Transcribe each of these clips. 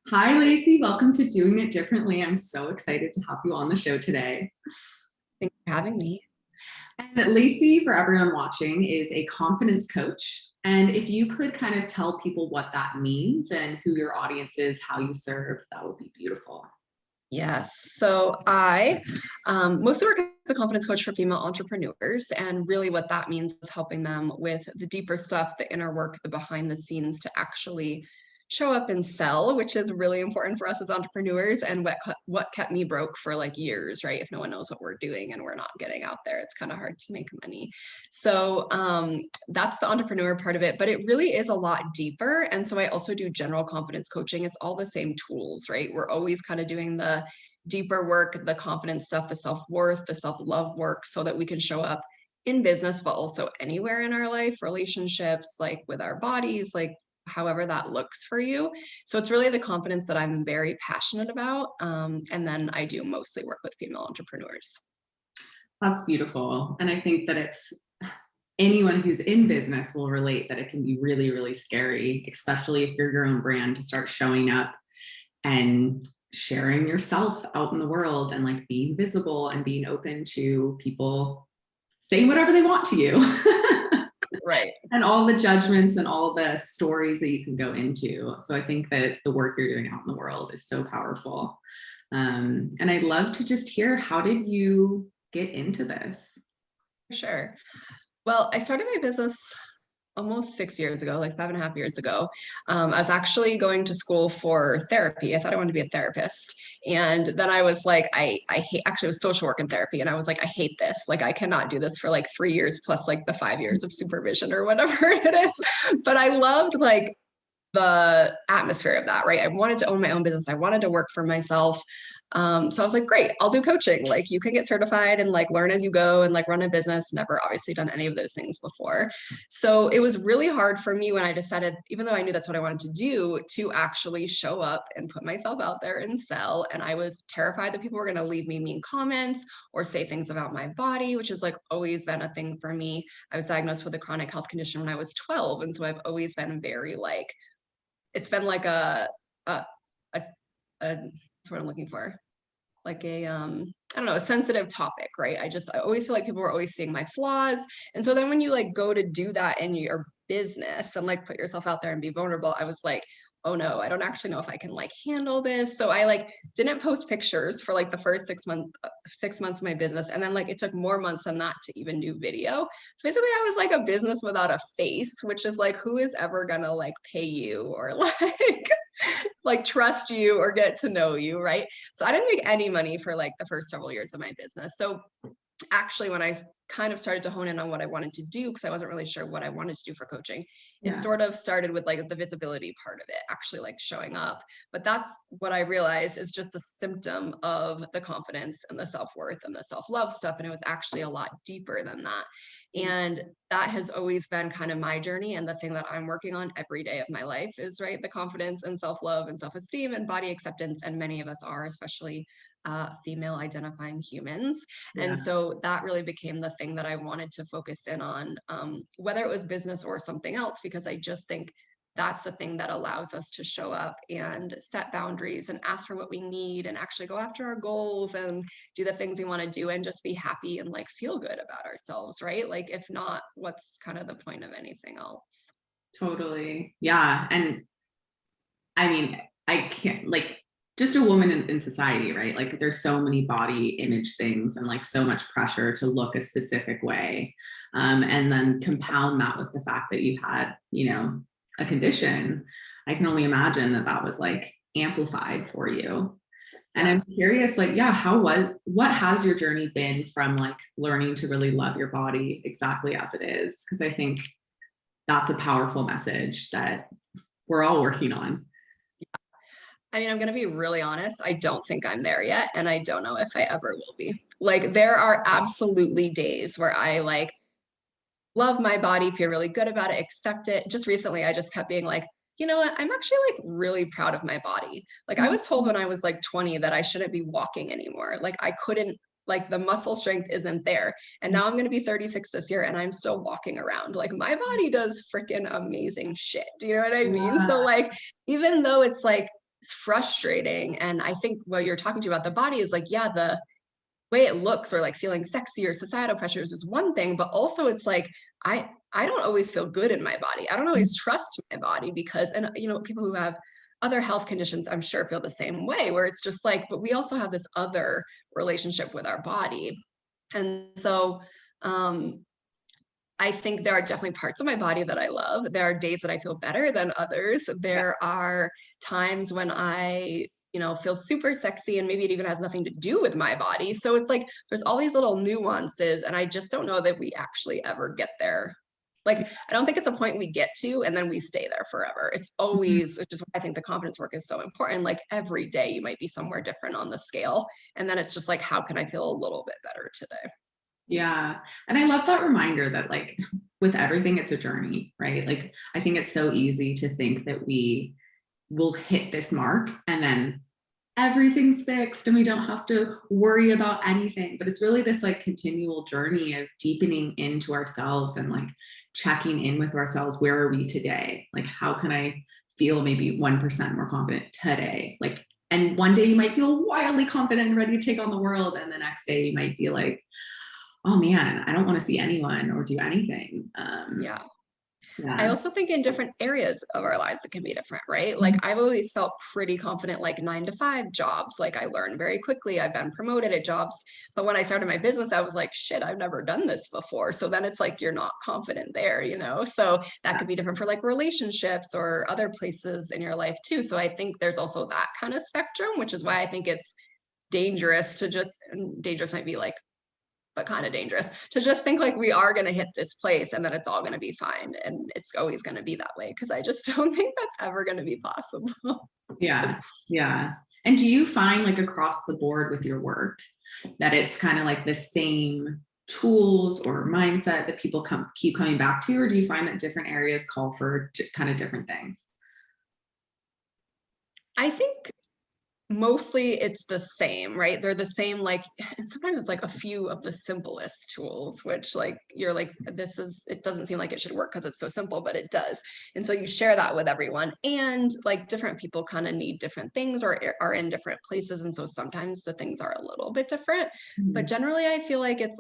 Hi, Lacey. Welcome to Doing It Differently. I'm so excited to have you on the show today. Thanks for having me. And Lacey, for everyone watching, is a confidence coach. And if you could kind of tell people what that means and who your audience is, how you serve, that would be beautiful. Yes. So I mostly work as a confidence coach for female entrepreneurs. And really what that means is helping them with the deeper stuff, the inner work, the behind the scenes to actually show up and sell, which is really important for us as entrepreneurs and what kept me broke for like years, right? If no one knows what we're doing and we're not getting out there, it's kind of hard to make money. So that's the entrepreneur part of it, but it really is a lot deeper. And so I also do general confidence coaching. It's all the same tools, right? We're always kind of doing the deeper work, the confidence stuff, the self-worth, the self-love work so that we can show up in business, but also anywhere in our life, relationships, like with our bodies, like however that looks for you. So it's really the confidence that I'm very passionate about. And then I do mostly work with female entrepreneurs. That's beautiful. And I think that it's anyone who's in business will relate that it can be really, really scary, especially if you're your own brand, to start showing up and sharing yourself out in the world and like being visible and being open to people saying whatever they want to you. Right. And all the judgments and all the stories that you can go into. So I think that the work you're doing out in the world is so powerful. And I'd love to just hear, how did you get into this? Sure. Well, I started my business almost 6 years ago, like 5.5 years ago. I was actually going to school for therapy. I thought I wanted to be a therapist. And then I was like, I hate, actually it was social work and therapy. And I was like, I hate this. Like, I cannot do this for like 3 years plus like the 5 years of supervision or whatever it is. But I loved like the atmosphere of that, right? I wanted to own my own business. I wanted to work for myself. So I was like, great, I'll do coaching. Like you can get certified and like learn as you go and like run a business. Never obviously done any of those things before. So it was really hard for me when I decided, even though I knew that's what I wanted to do, to actually show up and put myself out there and sell. And I was terrified that people were going to leave me mean comments or say things about my body, which has like always been a thing for me. I was diagnosed with a chronic health condition when I was 12. And so I've always been very like, it's been like a, a that's what I'm looking for. Like a I don't know, a sensitive topic, right? I always feel like people are always seeing my flaws. And so then when you like go to do that in your business and like put yourself out there and be vulnerable, I was like, oh no, I don't actually know if I can like handle this. So I like didn't post pictures for like the first 6 months of my business. And then like it took more months than that to even do video. So basically I was like a business without a face, which is like, who is ever gonna like pay you or like trust you or get to know you, right? So I didn't make any money for like the first several years of my business. So actually, when I kind of started to hone in on what I wanted to do, because I wasn't really sure what I wanted to do for coaching, it sort of started with like the visibility part of it, actually like showing up. But that's what I realized is just a symptom of the confidence and the self-worth and the self-love stuff. And it was actually a lot deeper than that. And that has always been kind of my journey. And the thing that I'm working on every day of my life is, right, the confidence and self-love and self-esteem and body acceptance. And many of us are, especially female identifying humans. And so that really became the thing that I wanted to focus in on, whether it was business or something else, because I just think that's the thing that allows us to show up and set boundaries and ask for what we need and actually go after our goals and do the things we want to do and just be happy and like feel good about ourselves, right? Like if not, what's kind of the point of anything else? Totally. Yeah. And I mean, I can't, like, just a woman in society, right? Like there's so many body image things and like so much pressure to look a specific way. And then compound that with the fact that you had, a condition. I can only imagine that that was like amplified for you. And I'm curious, like, what has your journey been from like learning to really love your body exactly as it is? Because I think that's a powerful message that we're all working on. I mean, I'm going to be really honest. I don't think I'm there yet. And I don't know if I ever will be. Like, there are absolutely days where I like love my body, feel really good about it, accept it. Just recently, I just kept being like, you know what? I'm actually like really proud of my body. Like, I was told when I was like 20 that I shouldn't be walking anymore. Like, I couldn't, like, the muscle strength isn't there. And now I'm going to be 36 this year and I'm still walking around. Like, my body does freaking amazing shit. Do you know what I mean? So, like, even though it's like, it's frustrating. And I think what you're talking to about the body is like, yeah, the way it looks or like feeling sexy or societal pressures is one thing, but also it's like, I don't always feel good in my body. I don't always trust my body because, and you know, people who have other health conditions, I'm sure feel the same way, where it's just like, but we also have this other relationship with our body. And so, I think there are definitely parts of my body that I love. There are days that I feel better than others. There are times when I, you know, feel super sexy and maybe it even has nothing to do with my body. So it's like there's all these little nuances and I just don't know that we actually ever get there. Like I don't think it's a point we get to and then we stay there forever. It's Mhm. always, which is why I think the confidence work is so important. Like every day you might be somewhere different on the scale. And then it's just like, how can I feel a little bit better today? Yeah. And I love that reminder that like with everything, it's a journey, right? Like I think it's so easy to think that we will hit this mark and then everything's fixed and we don't have to worry about anything. But it's really this like continual journey of deepening into ourselves and like checking in with ourselves. Where are we today? Like, how can I feel maybe 1% more confident today? Like, and one day you might feel wildly confident and ready to take on the world. And the next day you might be like, oh man, I don't want to see anyone or do anything. Yeah. I Yeah. also think in different areas of our lives, it can be different, right? Like I've always felt pretty confident, like 9 to 5 jobs. Like I learn very quickly. I've been promoted at jobs. But when I started my business, I was like, shit, I've never done this before. So then it's like you're not confident there, you know? So that Yeah. could be different for like relationships or other places in your life too. So I think there's also that kind of spectrum, which is why I think it's dangerous to just, and dangerous might be like but kind of dangerous to just think like we are going to hit this place and then it's all going to be fine and it's always going to be that way because I just don't think that's ever going to be possible. Yeah. Yeah. And do you find like across the board with your work that it's kind of like the same tools or mindset that people keep coming back to, or do you find that different areas call for kind of different things? I think mostly it's the same, right? They're the same, like, and sometimes it's like a few of the simplest tools, which like you're like, this is, it doesn't seem like it should work because it's so simple, but it does. And so you share that with everyone. And like different people kind of need different things or are in different places. And so sometimes the things are a little bit different. But Mhm. generally, I feel like it's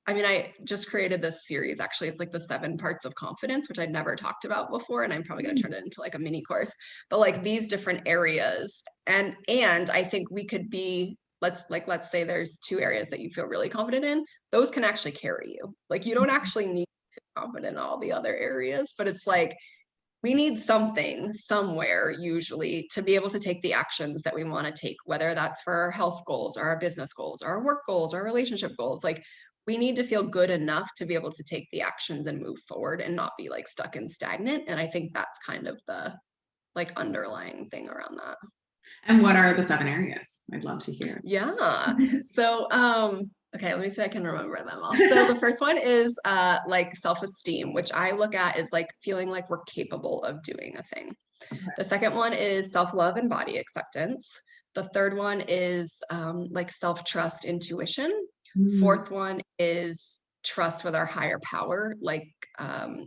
I mean, I just created this series. Actually, it's like the 7 parts of confidence, which I'd never talked about before, and I'm probably going to turn it into like a mini course. But like these different areas, and I think we could be let's say there's 2 areas that you feel really confident in. Those can actually carry you. Like you don't actually need to feel confident in all the other areas, but it's like we need something somewhere usually to be able to take the actions that we want to take, whether that's for our health goals or our business goals or our work goals or relationship goals. Like we need to feel good enough to be able to take the actions and move forward and not be like stuck and stagnant. And I think that's kind of the like underlying thing around that. And what are the 7 areas? I'd love to hear. Yeah. So, okay, let me see if I can remember them all. So the first one is like self-esteem, which I look at as like feeling like we're capable of doing a thing. The second one is self-love and body acceptance. The third one is like self-trust, intuition. Mm, Fourth one is trust with our higher power, like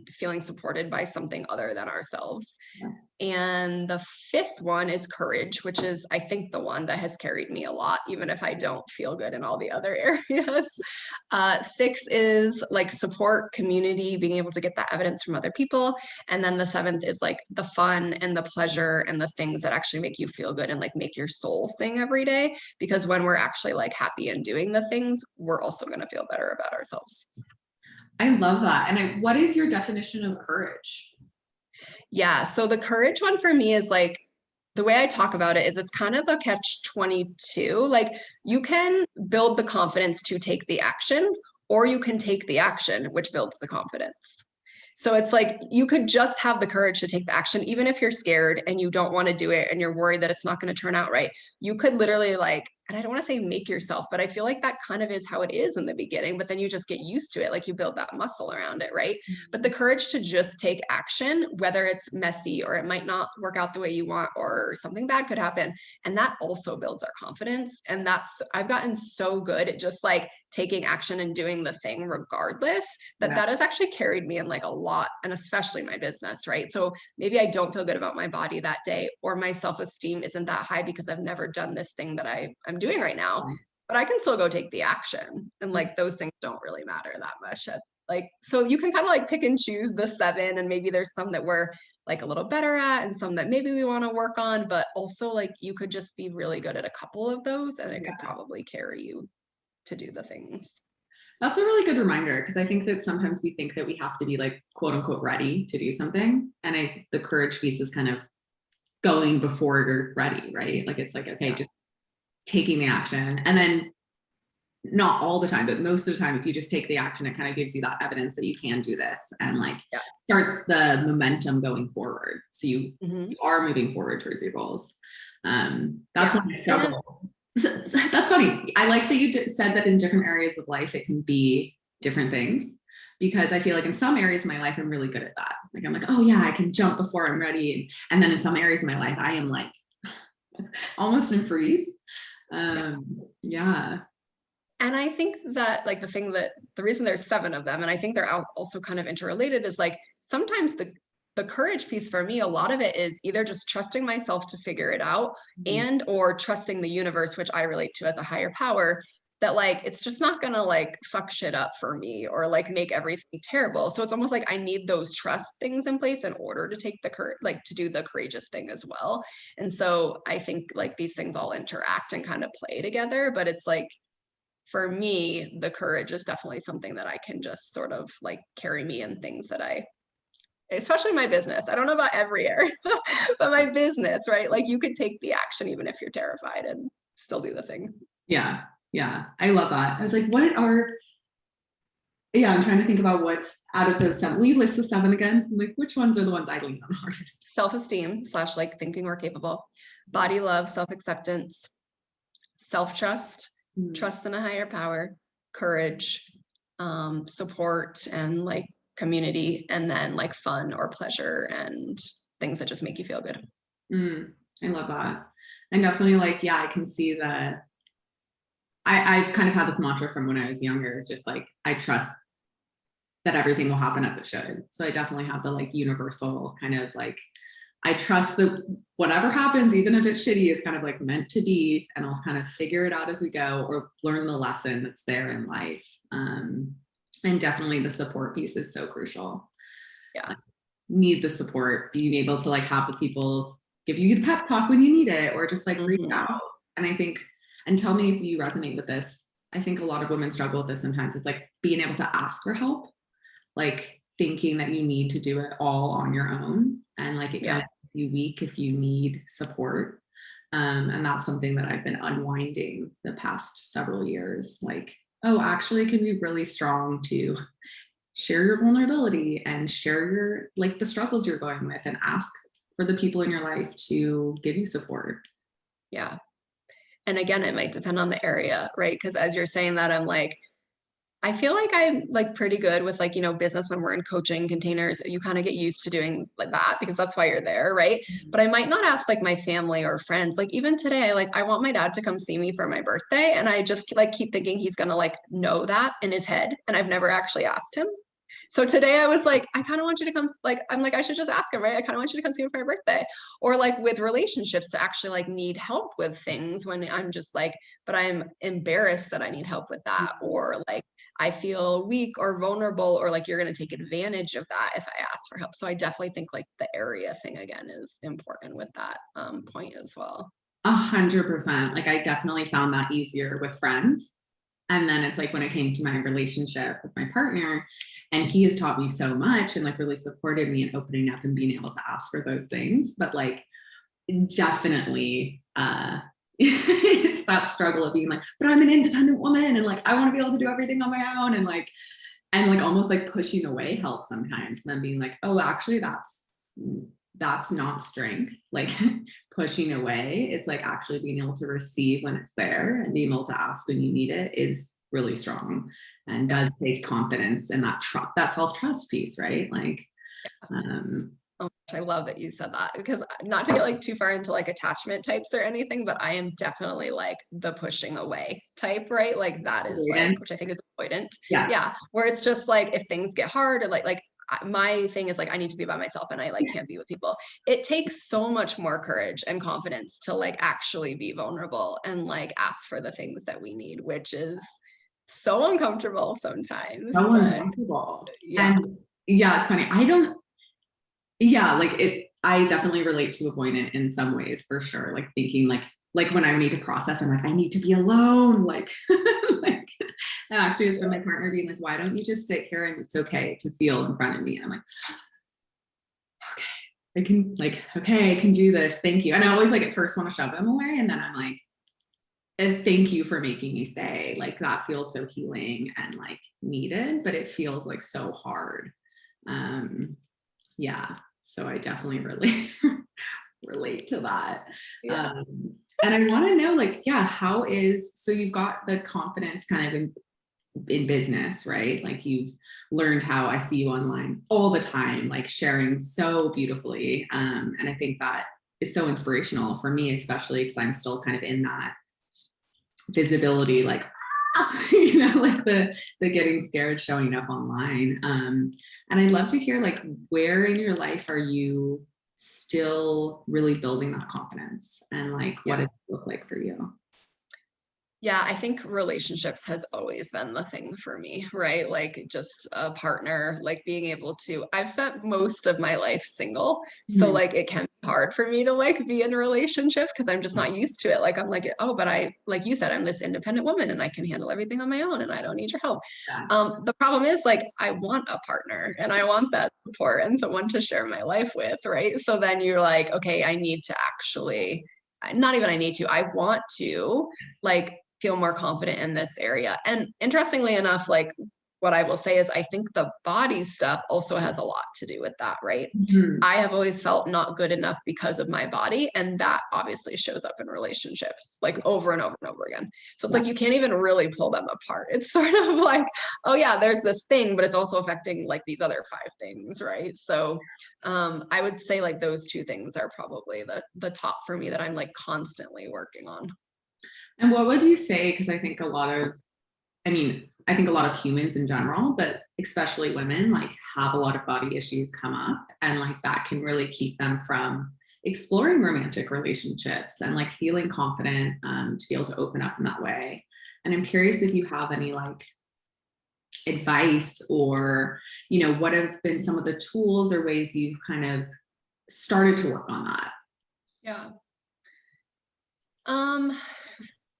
feeling supported by something other than ourselves. yeah. And the fifth one is courage, which is, I think, the one that has carried me a lot, even if I don't feel good in all the other areas. Six is like support, community, being able to get that evidence from other people. And then the seventh is like the fun and the pleasure and the things that actually make you feel good and like make your soul sing every day. Because when we're actually like happy and doing the things, we're also going to feel better about ourselves. I love that. And what is your definition of courage? Yeah. So the courage one for me is like the way I talk about it is it's kind of a catch 22. Like you can build the confidence to take the action, or you can take the action, which builds the confidence. So it's like you could just have the courage to take the action, even if you're scared and you don't want to do it and you're worried that it's not going to turn out right. You could literally like and I don't want to say make yourself, but I feel like that kind of is how it is in the beginning, but then you just get used to it. Like you build that muscle around it, right? But the courage to just take action, whether it's messy or it might not work out the way you want or something bad could happen. And that also builds our confidence. And I've gotten so good at just like taking action and doing the thing regardless, that has actually carried me in like a lot, and especially my business, right? So maybe I don't feel good about my body that day, or my self-esteem isn't that high because I've never done this thing that I'm doing right now, but I can still go take the action. And like those things don't really matter that much. Like, so you can kind of like pick and choose the 7, and maybe there's some that we're like a little better at and some that maybe we want to work on, but also like you could just be really good at a couple of those and it could probably carry you to do the things. That's a really good reminder, because I think that sometimes we think that we have to be like quote unquote ready to do something. And the courage piece is kind of going before you're ready, right? Like it's like, okay, just taking the action. And then not all the time, but most of the time, if you just take the action, it kind of gives you that evidence that you can do this, and like starts the momentum going forward. So you are moving forward towards your goals. That's when I struggle. That's funny. I like that you said that in different areas of life, it can be different things, because I feel like in some areas of my life, I'm really good at that. Like, I'm like, oh yeah, I can jump before I'm ready. And then in some areas of my life, I am like almost in freeze. Yeah. And I think that like the reason there's 7 of them, and I think they're also kind of interrelated, is like sometimes the courage piece for me, a lot of it is either just trusting myself to figure it out and or trusting the universe, which I relate to as a higher power, that like it's just not gonna like fuck shit up for me or like make everything terrible. So it's almost like I need those trust things in place in order to take the like to do the courageous thing as well. And so I think like these things all interact and kind of play together, but it's like for me, the courage is definitely something that I can just sort of like carry me in things that especially my business. I don't know about every area, but my business, right? Like you could take the action even if you're terrified and still do the thing. Yeah. Yeah. I love that. I was like, I'm trying to think about what's out of those 7. Will you list the 7 again? I'm like, which ones are the ones I lean on hardest? Self-esteem / like thinking we're capable, body love, self-acceptance, self-trust, trust in a higher power, courage, support, and like community, and then like fun or pleasure and things that just make you feel good. I love that. And definitely like, I can see that. I've kind of had this mantra from when I was younger. It's just like, I trust that everything will happen as it should. So I definitely have the like universal kind of like, I trust that whatever happens, even if it's shitty, is kind of like meant to be, and I'll kind of figure it out as we go or learn the lesson that's there in life. And definitely the support piece is so crucial. Yeah. Need the support, being able to like have the people give you the pep talk when you need it, or just like reach out. And I think, and tell me if you resonate with this, I think a lot of women struggle with this sometimes. It's like being able to ask for help, like thinking that you need to do it all on your own. And like it kind of makes you weak if you need support. And that's something that I've been unwinding the past several years. Like, oh, actually, it can be really strong to share your vulnerability and share your like the struggles you're going with, and ask for the people in your life to give you support. Yeah. And again, it might depend on the area, right? Because as you're saying that, I'm like, I feel like I'm like pretty good with like, business when we're in coaching containers. You kind of get used to doing like that because that's why you're there, right? But I might not ask like my family or friends. Like even today, like I want my dad to come see me for my birthday. And I just like keep thinking he's gonna like know that in his head. And I've never actually asked him. So today I was like, I kind of want you to come, like, I'm like, I should just ask him, right? I kind of want you to come see me for my birthday. Or like with relationships to actually like need help with things when I'm just like, but I'm embarrassed that I need help with that. Or like, I feel weak or vulnerable, or like you're going to take advantage of that if I ask for help. So I definitely think like the area thing again is important with that point as well. 100%. Like I definitely found that easier with friends. And then it's like when it came to my relationship with my partner, and he has taught me so much and like really supported me in opening up and being able to ask for those things. But like definitely it's that struggle of being like, but I'm an independent woman and like I want to be able to do everything on my own, and like almost like pushing away help sometimes, and then being like, oh, actually that's that's not strength, like pushing away. It's like actually being able to receive when it's there and being able to ask when you need it is really strong and Yeah. does take confidence and that that self-trust piece, right? Like, Oh, I love that you said that, because not to get like too far into like attachment types or anything, but I am definitely like the pushing away type, right? Like that is like, which I think is avoidant. yeah, Yeah. Where it's just like, if things get hard or like my thing is like, I need to be by myself and I like can't be with people. It takes so much more courage and confidence to like actually be vulnerable and like ask for the things that we need, which is so uncomfortable sometimes, so but uncomfortable. yeah. And yeah, it's funny. I don't, yeah, like it, I definitely relate to avoidant in some ways for sure. Like thinking like when I need to process, I'm like, I need to be alone. Like, like, and actually it's been my partner being like, why don't you just sit here and it's okay to feel in front of me? And I'm like, okay, I can like, okay, I can do this. Thank you. And I always like at first want to shove them away. And then I'm like, and thank you for making me stay. Like that feels so healing and like needed, but it feels like so hard. Yeah, so I definitely relate to that. Yeah. And I want to know, like, yeah, how is, so you've got the confidence kind of in business, right? Like you've learned how, I see you online all the time, like sharing so beautifully. And I think that is so inspirational for me, especially because I'm still kind of in that visibility, like you know, like the getting scared showing up online. And I'd love to hear like where in your life are you still really building that confidence and like what Yeah. does it look like for you? Yeah, I think relationships has always been the thing for me, right? Like just a partner, like being able to, I've spent most of my life single. So Mhm. like it can be hard for me to like be in relationships because I'm just not used to it. Like I'm like, oh, but I, like you said, I'm this independent woman and I can handle everything on my own and I don't need your help. Yeah. The problem is like I want a partner and I want that support and someone to share my life with, right? So then you're like, okay, I need to actually, not even I need to, I want to like feel more confident in this area. And interestingly enough, like what I will say is I think the body stuff also has a lot to do with that, right? Mhm. I have always felt not good enough because of my body. And that obviously shows up in relationships like over and over and over again. So it's Yeah. like you can't even really pull them apart. It's sort of like, oh yeah, there's this thing, but it's also affecting like these other five things, right? So I would say like those two things are probably the top for me that I'm like constantly working on. And what would you say? Because I think a lot of, I mean, I think a lot of humans in general, but especially women, like have a lot of body issues come up, and like that can really keep them from exploring romantic relationships and like feeling confident to be able to open up in that way. And I'm curious if you have any like advice or, you know, what have been some of the tools or ways you've kind of started to work on that? Yeah. Um,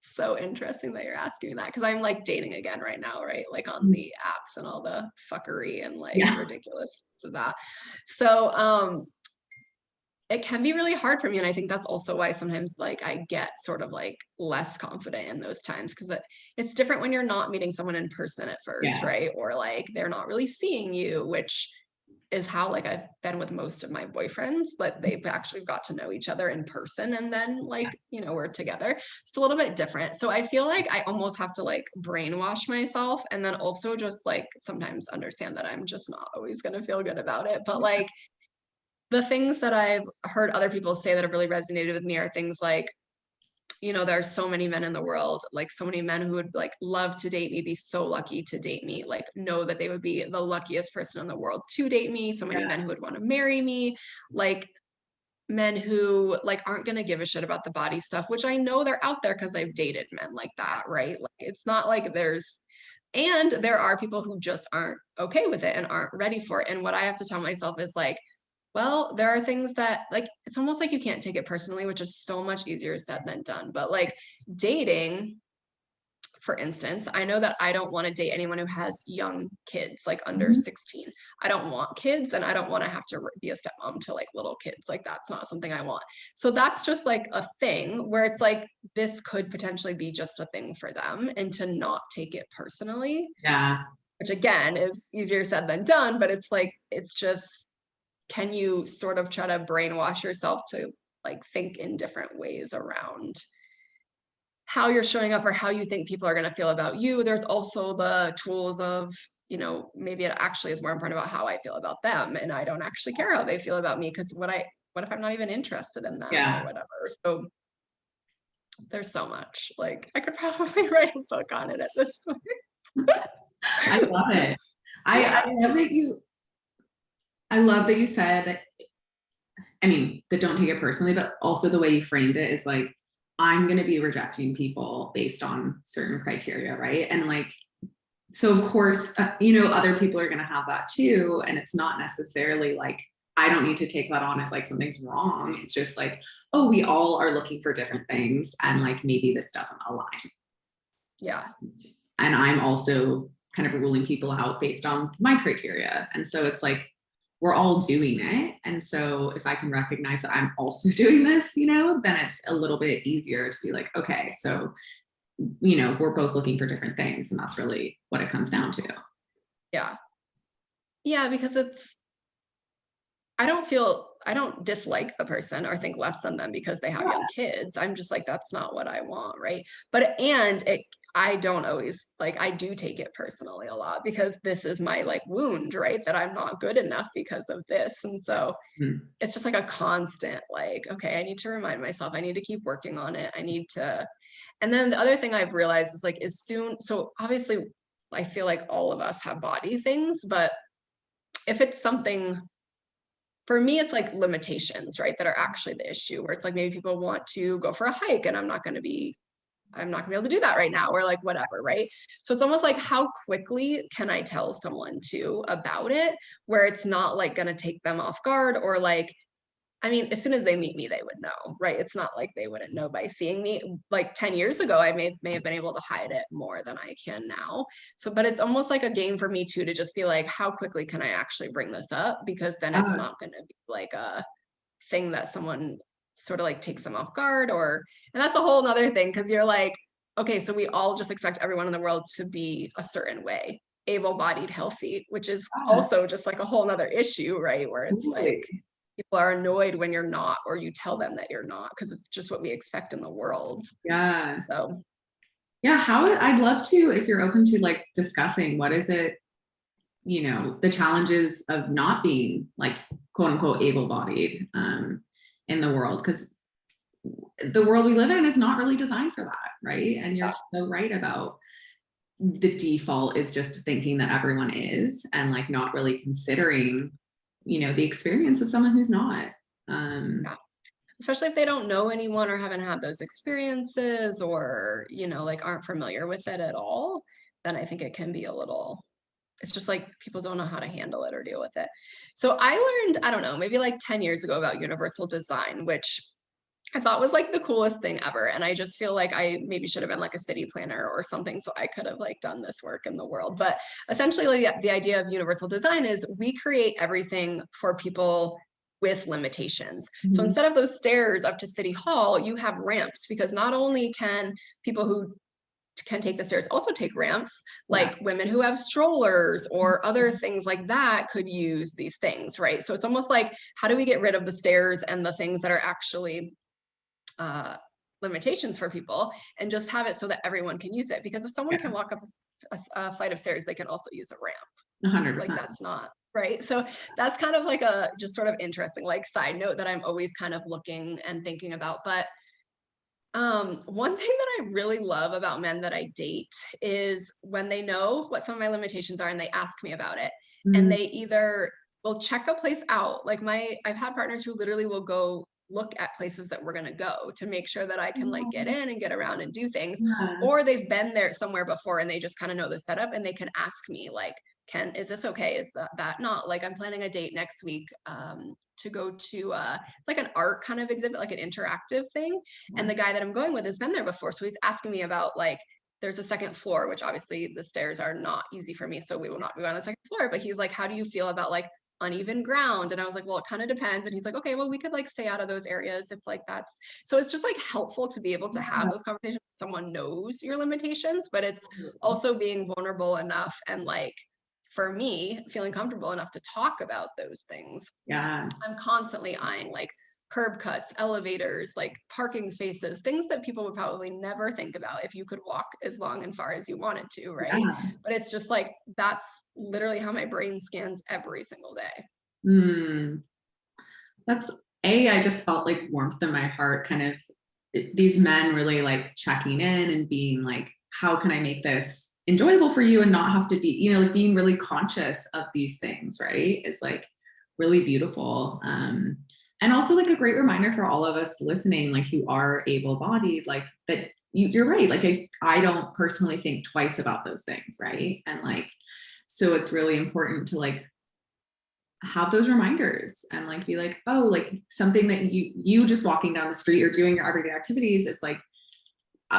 so interesting that you're asking me that because I'm like dating again right now, right? Like on the apps and all the fuckery and like Yeah. ridiculous of that. So it can be really hard for me. And I think that's also why sometimes like I get sort of like less confident in those times because it's different when you're not meeting someone in person at first, Yeah. right? Or like they're not really seeing you, which is how like I've been with most of my boyfriends, but they've actually got to know each other in person and then like, you know, we're together. It's a little bit different. So I feel like I almost have to like brainwash myself and then also just like sometimes understand that I'm just not always going to feel good about it. But like the things that I've heard other people say that have really resonated with me are things like, you know, there are so many men in the world, like so many men who would like love to date me, be so lucky to date me, like know that they would be the luckiest person in the world to date me. So many Yeah. men who would want to marry me, like men who like aren't going to give a shit about the body stuff, which I know they're out there because I've dated men like that, right? Like it's not like and there are people who just aren't okay with it and aren't ready for it. And what I have to tell myself is like, well, there are things that like it's almost like you can't take it personally, which is so much easier said than done. But like dating, for instance, I know that I don't want to date anyone who has young kids, like under Mhm. 16. I don't want kids and I don't want to have to be a stepmom to like little kids. Like that's not something I want. So that's just like a thing where it's like this could potentially be just a thing for them and to not take it personally, Yeah. which again is easier said than done, but it's like it's just can you sort of try to brainwash yourself to like think in different ways around how you're showing up or how you think people are going to feel about you. There's also the tools of, you know, maybe it actually is more important about how I feel about them, and I don't actually care how they feel about me, because what if I'm not even interested in them or whatever. So there's so much. Like I could probably write a book on it at this point. I love it. Yeah. I love that you said, I mean, that don't take it personally, but also the way you framed it is like, I'm going to be rejecting people based on certain criteria, right? And like, so of course, you know, other people are going to have that too. And it's not necessarily like, I don't need to take that on as like something's wrong. It's just like, oh, we all are looking for different things. And like, maybe this doesn't align. Yeah. And I'm also kind of ruling people out based on my criteria. And so it's like, we're all doing it. And so if I can recognize that I'm also doing this, you know, then it's a little bit easier to be like, okay, so, you know, we're both looking for different things. And that's really what it comes down to. Yeah. Yeah, because I don't dislike the person or think less than them because they have young kids. I'm just like, that's not what I want, right? But I don't always, like, I do take it personally a lot because this is my like wound, right? That I'm not good enough because of this. And so it's just like a constant, like, okay, I need to remind myself, I need to keep working on it. And then the other thing I've realized is like, so obviously I feel like all of us have body things, but if it's something, for me, it's like limitations, right? That are actually the issue, where it's like maybe people want to go for a hike and I'm not going to be able to do that right now, or like whatever, right? So it's almost like, how quickly can I tell someone too about it, where it's not like going to take them off guard, or like, I mean, as soon as they meet me, they would know, right? It's not like they wouldn't know by seeing me. Like 10 years ago, I may have been able to hide it more than I can now. So, but it's almost like a game for me too, to just be like, how quickly can I actually bring this up? Because then it's not going to be like a thing that someone sort of like takes them off guard, and that's a whole nother thing. Cause you're like, okay, so we all just expect everyone in the world to be a certain way, able-bodied, healthy, which is also just like a whole nother issue, right? Where it's like, people are annoyed when you're not, or you tell them that you're not, because it's just what we expect in the world. Yeah. So Yeah. I'd love to, if you're open to like discussing what is it, you know, the challenges of not being like quote unquote able-bodied in the world, because the world we live in is not really designed for that, right? And you're so right about the default is just thinking that everyone is, and like not really considering, you know, the experience of someone who's not. yeah. Especially if they don't know anyone or haven't had those experiences, or, you know, like aren't familiar with it at all, then I think it can be a little, it's just like people don't know how to handle it or deal with it. So I learned, I don't know, maybe like 10 years ago about universal design, which I thought was like the coolest thing ever. And I just feel like I maybe should have been like a city planner or something, so I could have like done this work in the world. But essentially, like, the idea of universal design is we create everything for people with limitations. So instead of those stairs up to City Hall, you have ramps, because not only can people who can take the stairs also take ramps, like women who have strollers or other things like that could use these things, right? So it's almost like, how do we get rid of the stairs and the things that are actually limitations for people, and just have it so that everyone can use it? Because if someone can walk up a flight of stairs, they can also use a ramp. 100%. Like, that's not right. So that's kind of like a just sort of interesting like side note that I'm always kind of looking and thinking about. But one thing that I really love about men that I date is when they know what some of my limitations are and they ask me about it, and they either will check a place out. Like I've had partners who literally will go look at places that we're going to go to make sure that I can like get in and get around and do things. Or they've been there somewhere before and they just kind of know the setup, and they can ask me like, is this okay? Is that not, like, I'm planning a date next week to go to it's like an art kind of exhibit, like an interactive thing. And the guy that I'm going with has been there before. So he's asking me about, like, there's a second floor, which obviously the stairs are not easy for me, so we will not be on the second floor. But he's like, how do you feel about like uneven ground? And I was like, well, it kind of depends. And he's like, okay, well, we could like stay out of those areas if like that's, so it's just like helpful to be able to have those conversations. Someone knows your limitations, but it's also being vulnerable enough and like for me, feeling comfortable enough to talk about those things, Yeah. I'm constantly eyeing like curb cuts, elevators, like parking spaces, things that people would probably never think about if you could walk as long and far as you wanted to, right? Yeah. But it's just like that's literally how my brain scans every single day. Hmm. That's I just felt like warmth in my heart, kind of these men really like checking in and being like, how can I make this enjoyable for you and not have to be, like being really conscious of these things, right? Is like really beautiful. And also like a great reminder for all of us listening, like who are able-bodied, like that you're right. Like I don't personally think twice about those things, right? And like, so it's really important to like have those reminders and like be like, oh, like something that you just walking down the street or doing your everyday activities, it's like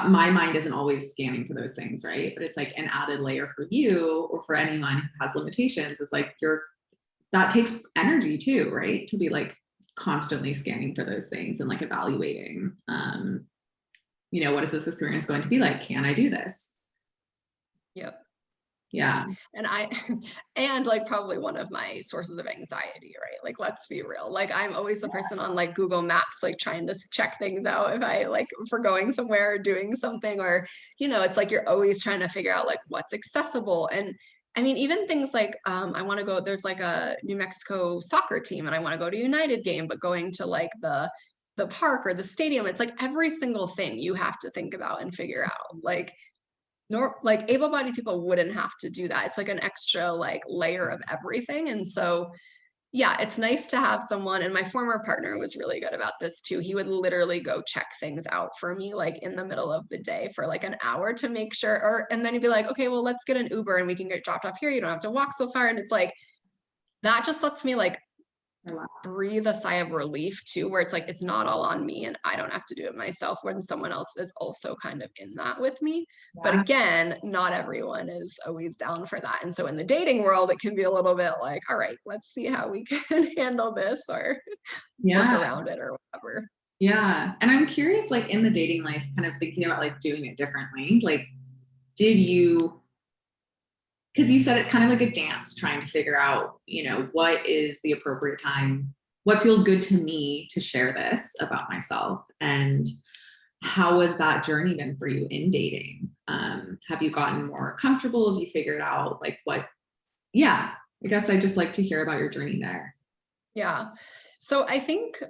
my mind isn't always scanning for those things, right? But it's like an added layer for you or for anyone who has limitations. It's like that takes energy too, right? To be like constantly scanning for those things and like evaluating, what is this experience going to be like? Can I do this? Yep. Yeah. And and like probably one of my sources of anxiety, right? Like, let's be real. Like, I'm always the person on like Google Maps, like trying to check things out if I like for going somewhere or doing something, or, it's like you're always trying to figure out like what's accessible. And I mean, even things like I want to go, there's like a New Mexico soccer team and I want to go to a United game, but going to like the park or the stadium, it's like every single thing you have to think about and figure out. Nor like able-bodied people wouldn't have to do that. It's like an extra like layer of everything. And so yeah, it's nice to have someone, and my former partner was really good about this too. He would literally go check things out for me like in the middle of the day for like an hour to make sure, or and then he'd be like, okay, well, let's get an Uber and we can get dropped off here. You don't have to walk so far. And it's like that just lets me like breathe a sigh of relief too, where it's like it's not all on me and I don't have to do it myself when someone else is also kind of in that with me. But Yeah. again, not everyone is always down for that. And so in the dating world, it can be a little bit like, all right, let's see how we can handle this or work Yeah. around it or whatever. Yeah. And I'm curious, like in the dating life, kind of thinking about like doing it differently. Like, did you, because you said it's kind of like a dance trying to figure out, what is the appropriate time, what feels good to me to share this about myself. And how has that journey been for you in dating? Have you gotten more comfortable? Have you figured out like what? Yeah, I guess I'd just like to hear about your journey there. Yeah. So I think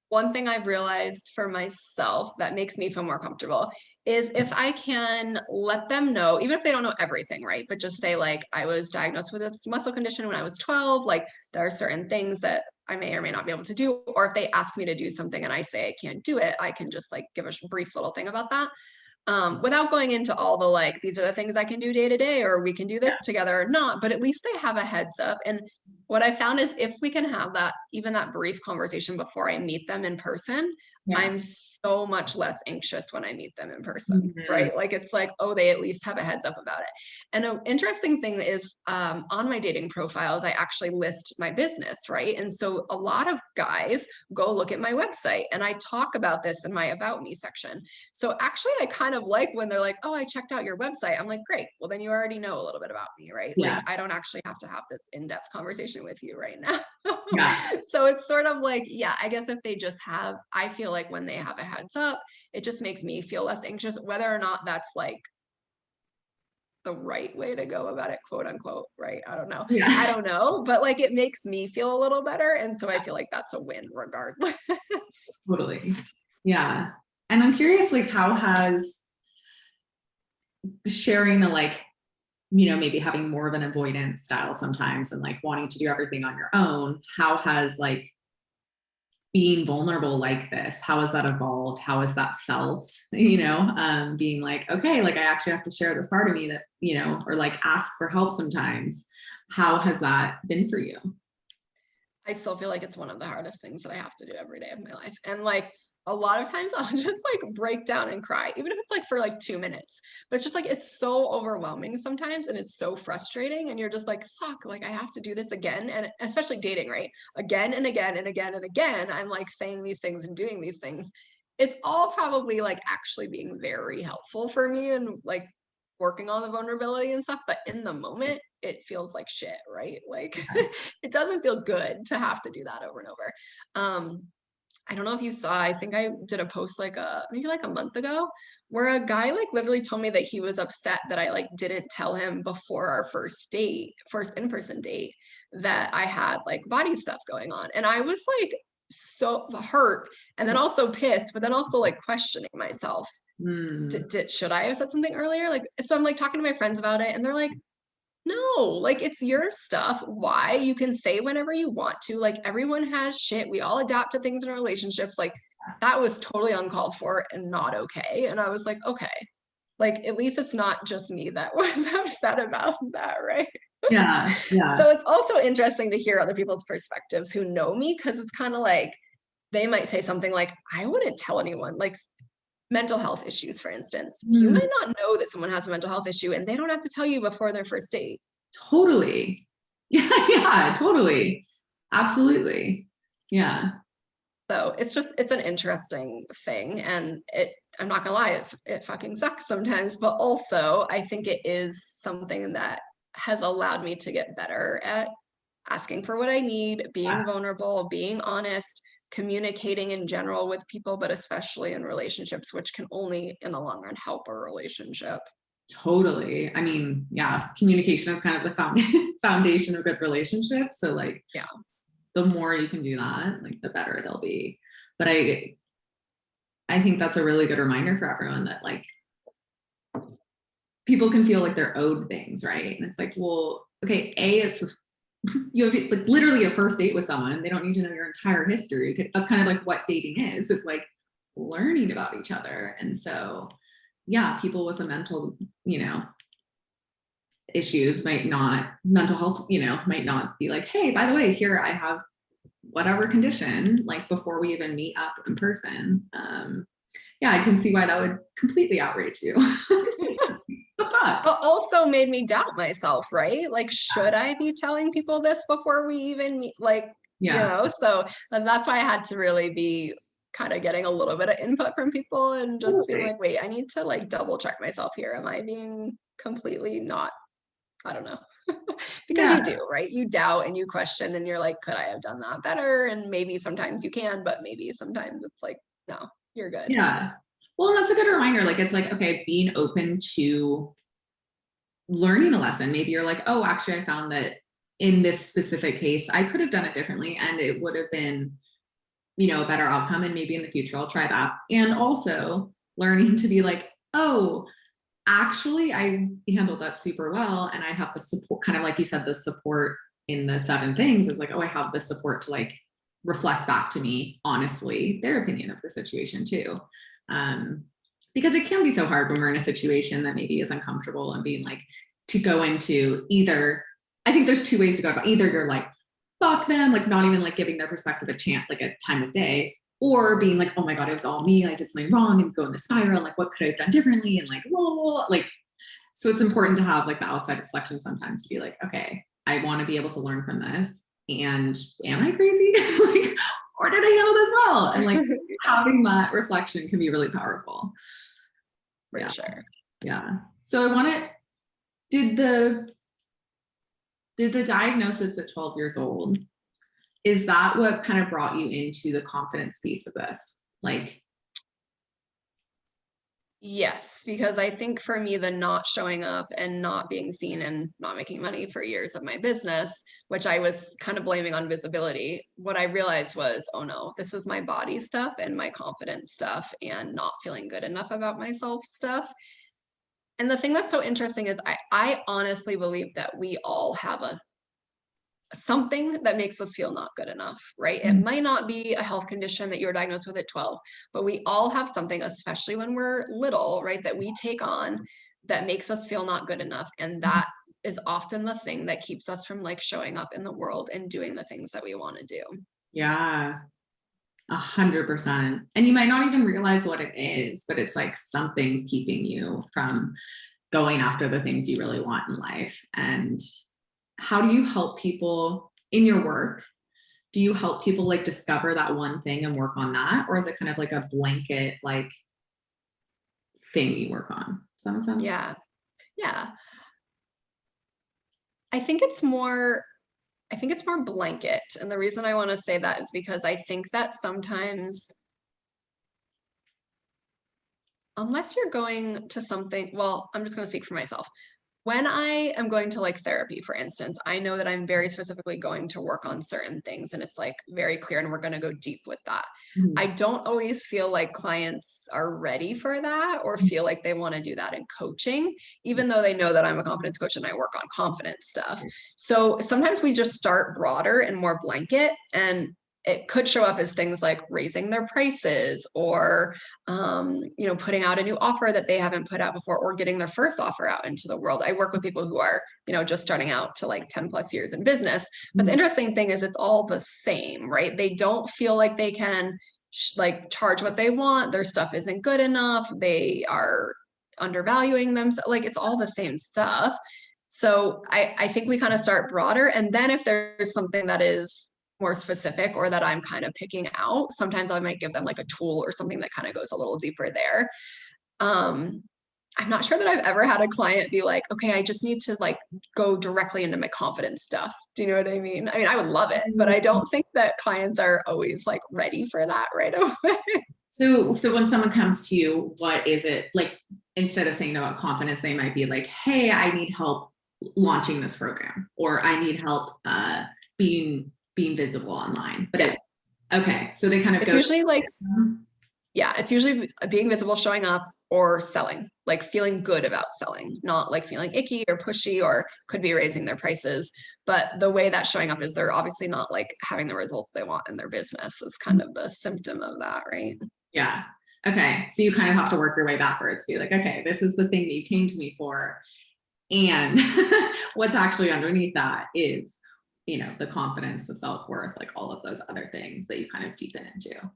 one thing I've realized for myself that makes me feel more comfortable is if I can let them know, even if they don't know everything, right? But just say, like, I was diagnosed with this muscle condition when I was 12, like, there are certain things that I may or may not be able to do. Or if they ask me to do something and I say I can't do it, I can just like give a brief little thing about that. Without going into all the like, these are the things I can do day to day, or we can do this together or not, but at least they have a heads up. And what I found is if we can have that, even that brief conversation before I meet them in person, Yeah. I'm so much less anxious when I meet them in person, Mhm. right? Like it's like, oh, they at least have a heads up about it. And an interesting thing is on my dating profiles, I actually list my business, right? And so a lot of guys go look at my website and I talk about this in my About Me section. So actually, I kind of like when they're like, oh, I checked out your website. I'm like, great. Well, then you already know a little bit about me, right? Like, Yeah. I don't actually have to have this in-depth conversation with you right now. Yeah. So it's sort of like, yeah, I guess if they just have, I feel like when they have a heads up, it just makes me feel less anxious, whether or not that's like the right way to go about it, quote unquote, right? I don't know. I Yeah. don't know, but like it makes me feel a little better. And so I feel like that's a win regardless. Totally. Yeah. And I'm curious, like, how has sharing the like, maybe having more of an avoidance style sometimes and like wanting to do everything on your own, how has like being vulnerable like this, how has that evolved? How has that felt? Being like, okay, like I actually have to share this part of me that, or like ask for help sometimes. How has that been for you? I still feel like it's one of the hardest things that I have to do every day of my life. And like a lot of times I'll just like break down and cry, even if it's like for like 2 minutes. But it's just like it's so overwhelming sometimes and it's so frustrating. And you're just like, fuck, like I have to do this again. And especially dating, right? Again and again and again and again. I'm like saying these things and doing these things. It's all probably like actually being very helpful for me and like working on the vulnerability and stuff, but in the moment it feels like shit, right? Like it doesn't feel good to have to do that over and over. I don't know if you saw, I think I did a post like maybe like a month ago where a guy like literally told me that he was upset that I like didn't tell him before our first in-person date, that I had like body stuff going on. And I was like so hurt and then also pissed, but then also like questioning myself. Should I have said something earlier? Like, so I'm like talking to my friends about it and they're like, no, like it's your stuff. Why? You can say whenever you want to. Like everyone has shit. We all adapt to things in our relationships. Like that was totally uncalled for and not okay. And I was like, okay, like at least it's not just me that was upset about that, right? Yeah. Yeah. So it's also interesting to hear other people's perspectives who know me, because it's kind of like they might say something like, I wouldn't tell anyone, like mental health issues, for instance. You might not know that someone has a mental health issue and they don't have to tell you before their first date. Totally. Yeah. Yeah. Totally. Absolutely. Yeah. So it's an interesting thing. And I'm not gonna lie, it fucking sucks sometimes, but also I think it is something that has allowed me to get better at asking for what I need, being vulnerable, being honest, communicating in general with people, but especially in relationships, which can only in the long run help a relationship. Totally. I mean, yeah, communication is kind of the foundation of good relationships. So like, yeah, the more you can do that, like the better they'll be. But I think that's a really good reminder for everyone that like people can feel like they're owed things, right? And it's like, well, okay, it's you have like literally a first date with someone. They don't need to know your entire history. That's kind of like what dating is. It's like learning about each other. And so, yeah, people with a mental, issues mental health, might not be like, hey, by the way, here I have whatever condition, like before we even meet up in person. Yeah, I can see why that would completely outrage you. But also made me doubt myself, right? Like, should I be telling people this before we even meet? Like, so that's why I had to really be kind of getting a little bit of input from people and just being like, wait, I need to like double check myself here. Am I being completely not, I don't know. Because you do, right? You doubt and you question and you're like, could I have done that better? And maybe sometimes you can, but maybe sometimes it's like, no, you're good. Yeah. Well, that's a good reminder. Like, it's like, okay, being open to learning a lesson. Maybe you're like, oh, actually, I found that in this specific case, I could have done it differently and it would have been, a better outcome. And maybe in the future, I'll try that. And also learning to be like, oh, actually, I handled that super well. And I have the support, kind of like you said, the support in the 7 things is like, oh, I have the support to like reflect back to me, honestly, their opinion of the situation too. Because it can be so hard when we're in a situation that maybe is uncomfortable and being like, to go into either, I think there's 2 ways to go about it. Either you're like, fuck them, like not even like giving their perspective a chance, like a time of day, or being like, oh my God, it was all me, I did something wrong, and go in the spiral, like what could I have done differently? And like, whoa, like, so it's important to have like the outside reflection sometimes to be like, okay, I want to be able to learn from this. And am I crazy? Like, or did I handle this well? And like having that reflection can be really powerful. For sure. Yeah. So did the diagnosis at 12 years old, is that what kind of brought you into the confidence piece of this? Like, yes, because I think for me, the not showing up and not being seen and not making money for years of my business, which I was kind of blaming on visibility, what I realized was, oh no, this is my body stuff and my confidence stuff and not feeling good enough about myself stuff. And the thing that's so interesting is I honestly believe that we all have something that makes us feel not good enough, right? It might not be a health condition that you were diagnosed with at 12, but we all have something, especially when we're little, right, that we take on that makes us feel not good enough. And that is often the thing that keeps us from like showing up in the world and doing the things that we want to do. yeah, 100%. And you might not even realize what it is, but it's like something's keeping you from going after the things you really want in life. And how do you help people in your work? Do you help people like discover that one thing and work on that? Or is it kind of like a blanket like thing you work on? Does that make sense? Yeah. Yeah. I think it's more blanket. And the reason I want to say that is because I think that sometimes, unless you're going to something, well, I'm just going to speak for myself. When I am going to like therapy, for instance, I know that I'm very specifically going to work on certain things and it's like very clear and we're going to go deep with that. I Mhm. don't always feel like clients are ready for that or feel like they want to do that in coaching, even though they know that I'm a confidence coach and I work on confidence stuff. So sometimes we just start broader and more blanket, and it could show up as things like raising their prices or putting out a new offer that they haven't put out before or getting their first offer out into the world. I work with people who are, just starting out to like 10 plus years in business. But the Mhm. interesting thing is it's all the same, right? They don't feel like they can like charge what they want. Their stuff isn't good enough. They are undervaluing them. Like it's all the same stuff. So I think we kind of start broader. And then if there's something that is more specific or that I'm kind of picking out, sometimes I might give them like a tool or something that kind of goes a little deeper there. I'm not sure that I've ever had a client be like, okay, I just need to like go directly into my confidence stuff. Do you know what I mean? I mean, I would love it, but I don't think that clients are always like ready for that right away. So when someone comes to you, what is it like? Instead of saying no about confidence, they might be like, "Hey, I need help launching this program," or "I need help being visible online." But Yeah, okay, so they kind of it's go. usually like, yeah, it's usually being visible, showing up, or selling, like feeling good about selling, not like feeling icky or pushy, or could be raising their prices. But the way that showing up is they're obviously not like having the results they want in their business is kind of the symptom of that, right? Yeah. Okay. So you kind of have to work your way backwards. Be like, okay, this is the thing that you came to me for. And what's actually underneath that is, the confidence, the self-worth, like all of those other things that you kind of deepen into.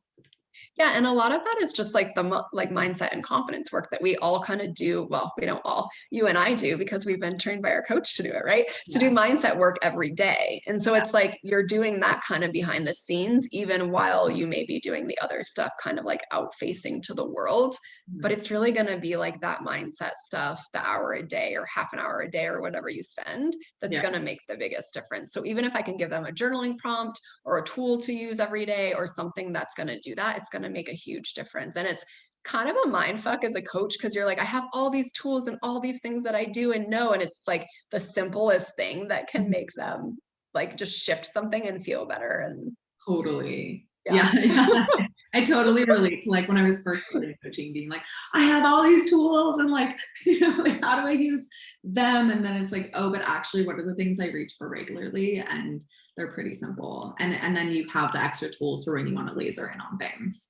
Yeah, and a lot of that is just like the like mindset and confidence work that we all kind of do. Well, we don't all, you and I do, because we've been trained by our coach to do it, right? To do Yeah. mindset work every day. And so it's like you're doing that kind of behind the scenes, even while you may be doing the other stuff, kind of like out facing to the world. But Mhm. it's really going to be like that mindset stuff, the hour a day or half an hour a day or whatever you spend, that's Yeah. going to make the biggest difference. So even if I can give them a journaling prompt or a tool to use every day or something that's going to do that, it's going to make a huge difference. And it's kind of a mind fuck as a coach because you're like, I have all these tools and all these things that I do and know. And it's like the simplest thing that can make them like just shift something and feel better. And Totally. yeah. Yeah, yeah. I totally relate to like when I was first starting coaching, being like, I have all these tools and like, like how do I use them? And then it's like, oh, but actually, what are the things I reach for regularly? And they're pretty simple. And then you have the extra tools for when you want to laser in on things.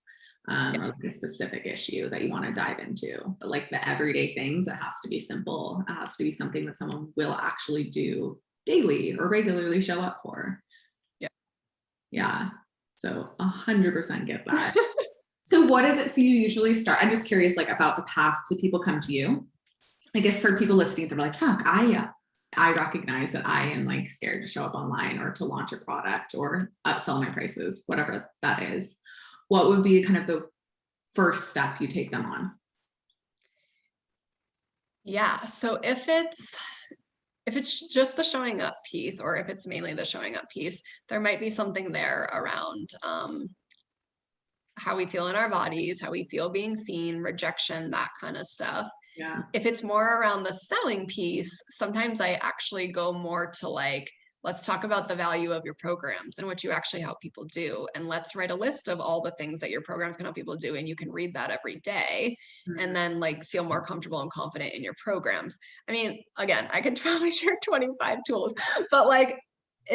Or like a specific issue that you want to dive into. But like the everyday things, it has to be simple. It has to be something that someone will actually do daily or regularly show up for. Yeah. Yeah. So 100% get that. So what is it? So you usually start, I'm just curious like about the path to people come to you. Like if for people listening, they're like, fuck, I recognize that I am like scared to show up online or to launch a product or upsell my prices, whatever that is. What would be kind of the first step you take them on? Yeah. So if it's just the showing up piece, or if it's mainly the showing up piece, there might be something there around how we feel in our bodies, how we feel being seen, rejection, that kind of stuff. Yeah. If it's more around the selling piece, sometimes I actually go more to like, let's talk about the value of your programs and what you actually help people do. And let's write a list of all the things that your programs can help people do. And you can read that every day Mhm. and then like feel more comfortable and confident in your programs. I mean, again, I could probably share 25 tools, but like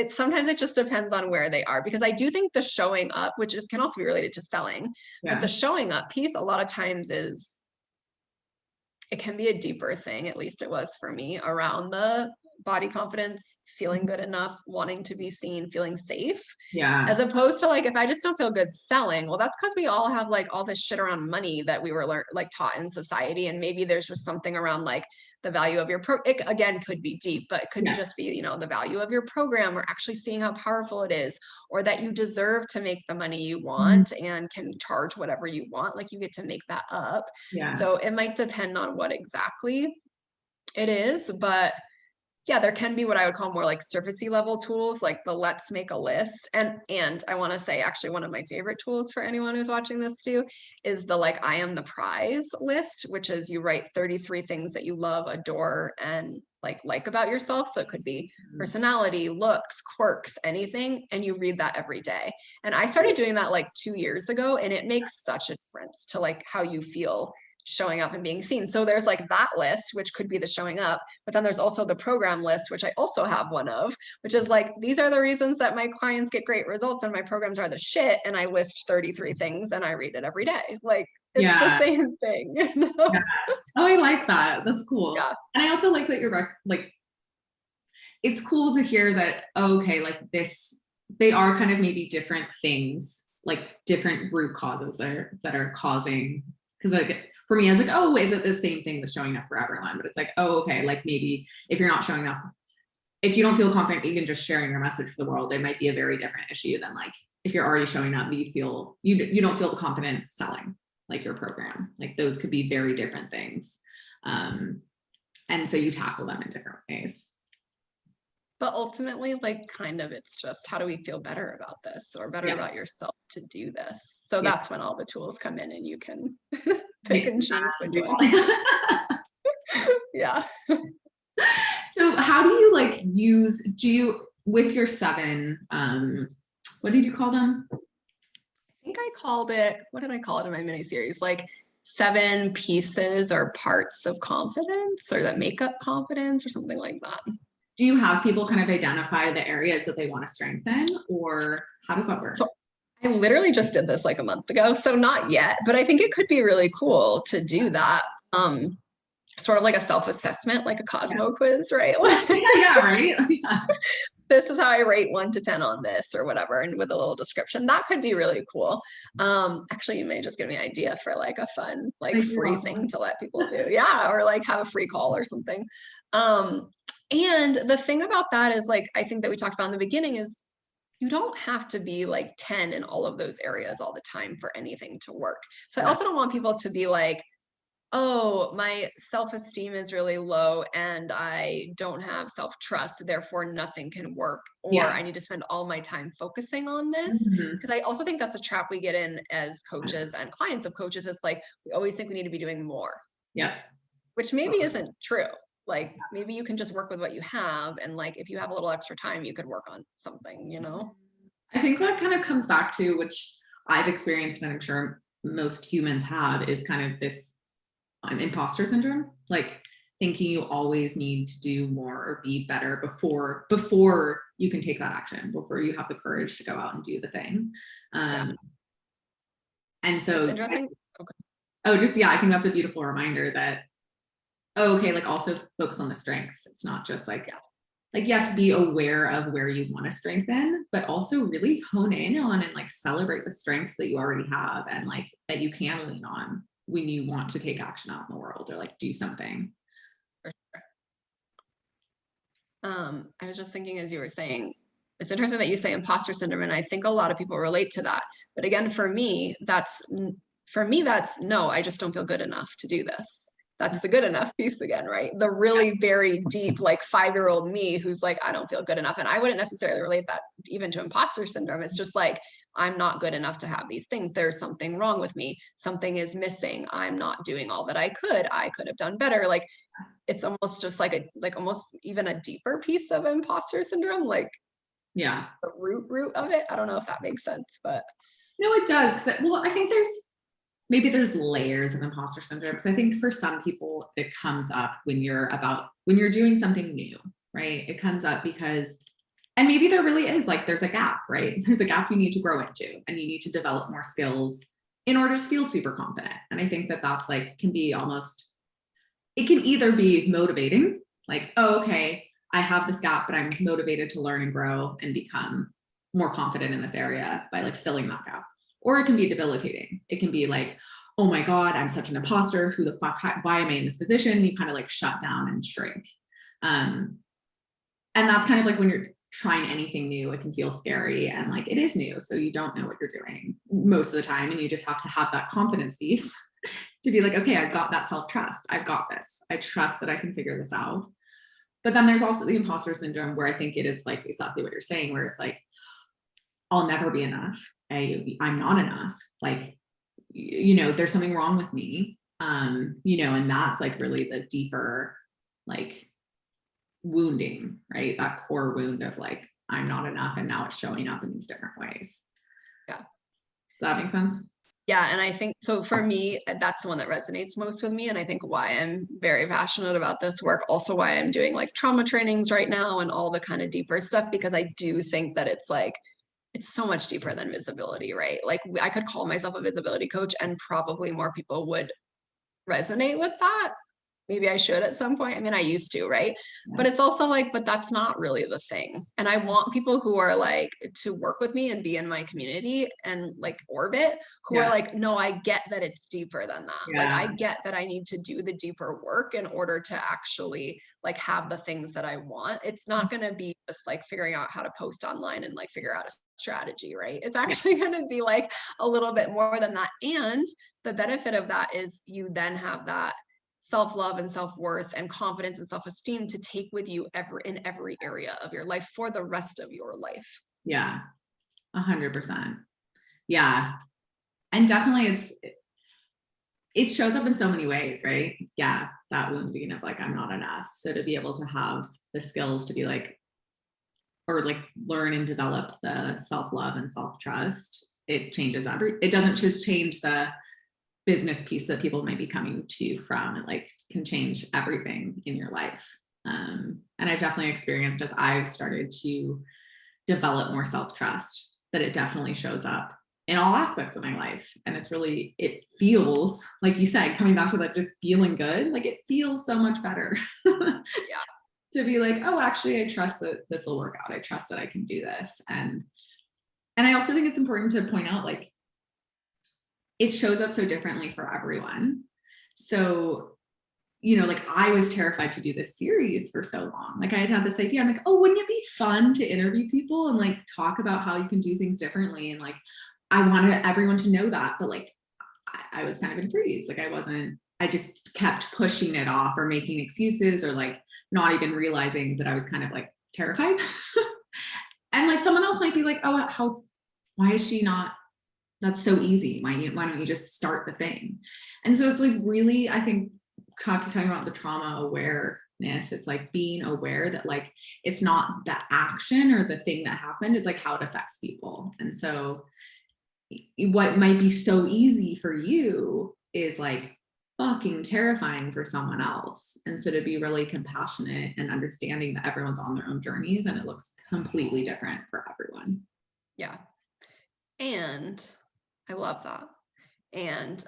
sometimes it just depends on where they are, because I do think the showing up, which is can also be related to selling, but the Yeah. showing up piece a lot of times is, it can be a deeper thing, at least it was for me, around the body confidence, feeling good enough, wanting to be seen, feeling safe, as Yeah. opposed to like, if I just don't feel good selling, well, that's because we all have like all this shit around money that we were like taught in society. And maybe there's just something around like the value of your it again could be deep, but it could Yeah. just be, the value of your program, or actually seeing how powerful it is, or that you deserve to make the money you Mhm. want and can charge whatever you want. Like you get to make that up. Yeah. So it might depend on what exactly. It is, but yeah, there can be what I would call more like surfacey level tools, like the let's make a list. And I want to say actually one of my favorite tools for anyone who's watching this too is the like I am the prize list, which is you write 33 things that you love, adore, and like about yourself. So it could be personality, looks, quirks, anything, and you read that every day. And I started doing that like 2 years ago, and it makes such a difference to like how you feel showing up and being seen. So there's like that list, which could be the showing up, but then there's also the program list, which I also have one of, which is like, these are the reasons that my clients get great results and my programs are the shit. And I list 33 things and I read it every day. Like it's the Yeah. same thing. You know? Yeah. Oh, I like that. That's cool. Yeah. And I also like that you're like, it's cool to hear that, okay, like this, they are kind of maybe different things, like different root causes that are causing, because like for me, I was like, oh, is it the same thing that's showing up for everyone? But it's like, oh, okay, like maybe if you're not showing up, if you don't feel confident even just sharing your message for the world, it might be a very different issue than like if you're already showing up, you don't feel confident selling like your program. Like those could be very different things. And so you tackle them in different ways. But ultimately, like kind of it's just how do we feel better about this or better about yourself to do this? So that's when all the tools come in and you can pick and choose which one. Yeah. So how do you like use, with your 7, what did you call them? I think I called it, what did I call it in my mini series? Like 7 pieces or parts of confidence or that make up confidence or something like that. Do you have people kind of identify the areas that they want to strengthen, or how does that work? So I literally just did this like a month ago, so not yet, but I think it could be really cool to do that. Sort of like a self-assessment, like a Cosmo quiz, right? Yeah, right. Yeah. This is how I rate 1 to 10 on this or whatever, and with a little description. That could be really cool. Actually, you may just give me an idea for like a fun, like free thing to let people do. Yeah, or like have a free call or something. And the thing about that is like, I think that we talked about in the beginning is you don't have to be like 10 in all of those areas all the time for anything to work. So I also don't want people to be like, oh, my self-esteem is really low and I don't have self-trust, therefore nothing can work, or I need to spend all my time focusing on this. Because I also think that's a trap we get in as coaches and clients of coaches. It's like, we always think we need to be doing more. Yeah. Which maybe isn't true. Like maybe you can just work with what you have. And like, if you have a little extra time, you could work on something, you know? I think that kind of comes back to, which I've experienced and I'm sure most humans have, is kind of this imposter syndrome, like thinking you always need to do more or be better before you can take that action, before you have the courage to go out and do the thing. And so it's interesting. Okay. Oh, just, yeah, I think that's a beautiful reminder that, oh, okay, like also focus on the strengths. It's not just like, like, yes, be aware of where you want to strengthen, but also really hone in on and like celebrate the strengths that you already have and like that you can lean on when you want to take action out in the world or like do something. For sure. I was just thinking as you were saying, it's interesting that you say imposter syndrome, and I think a lot of people relate to that. But again, for me, that's no, I just don't feel good enough to do this. That's the good enough piece again, right? The really very deep, like 5-year-old me who's like, I don't feel good enough. And I wouldn't necessarily relate that even to imposter syndrome. It's just like, I'm not good enough to have these things. There's something wrong with me. Something is missing. I'm not doing all that I could have done better. Like it's almost just like almost even a deeper piece of imposter syndrome, like the root of it. I don't know if that makes sense, but no, it does. Well, I think there's layers of imposter syndrome. Because I think for some people it comes up when you're doing something new, right? It comes up because, and maybe there really is like, there's a gap, right? There's a gap you need to grow into and you need to develop more skills in order to feel super confident. And I think that that's like, can be almost, it can either be motivating, like, oh, okay, I have this gap, but I'm motivated to learn and grow and become more confident in this area by like filling that gap. Or it can be debilitating. It can be like, oh my God, I'm such an imposter. Who the fuck, why am I in this position? You kind of like shut down and shrink. And that's kind of like when you're trying anything new, it can feel scary and like it is new. So you don't know what you're doing most of the time. And you just have to have that confidence piece to be like, okay, I've got that self-trust. I've got this. I trust that I can figure this out. But then there's also the imposter syndrome where I think it is like exactly what you're saying, where it's like, I'll never be enough. I'm not enough. Like, there's something wrong with me. And that's like really the deeper, like, wounding, right? That core wound of like, I'm not enough. And now it's showing up in these different ways. Yeah. Does that make sense? Yeah. And I think so for me, that's the one that resonates most with me. And I think why I'm very passionate about this work, also why I'm doing like trauma trainings right now and all the kind of deeper stuff, because I do think that it's like, it's so much deeper than visibility, right? Like I could call myself a visibility coach and probably more people would resonate with that. Maybe I should at some point. I mean, I used to, right? Yeah. But it's also like, but that's not really the thing. And I want people who are like to work with me and be in my community and like orbit, who are like, no, I get that it's deeper than that. Like I get that I need to do the deeper work in order to actually like have the things that I want. It's not going to be just like figuring out how to post online and like figure out a strategy, right? It's actually going to be like a little bit more than that. And the benefit of that is you then have that self-love and self-worth and confidence and self-esteem to take with you in every area of your life for the rest of your life. Yeah, 100%. Yeah. And definitely it shows up in so many ways, right? Yeah. That wounding of like, I'm not enough. So to be able to have the skills to be like, or like learn and develop the self-love and self-trust, it doesn't just change the business piece that people might be coming to you from. It like can change everything in your life. And I've definitely experienced as I've started to develop more self-trust that it definitely shows up in all aspects of my life. And it feels like you said, coming back to that, just feeling good. Like it feels so much better. Yeah. To be like, oh, actually, I trust that this will work out. I trust that I can do this. And I also think it's important to point out, like, it shows up so differently for everyone. So, like I was terrified to do this series for so long. Like I had this idea. I'm like, oh, wouldn't it be fun to interview people and like talk about how you can do things differently? And like, I wanted everyone to know that, but like, I was kind of in a freeze. Like I just kept pushing it off or making excuses or like not even realizing that I was kind of like terrified. And like someone else might be like, oh, why is she not? That's so easy. Why don't you just start the thing? And so it's like really, I think talking about the trauma awareness, it's like being aware that like, it's not the action or the thing that happened. It's like how it affects people. And so what might be so easy for you is like fucking terrifying for someone else. And so to be really compassionate and understanding that everyone's on their own journeys and it looks completely different for everyone. Yeah. And I love that. And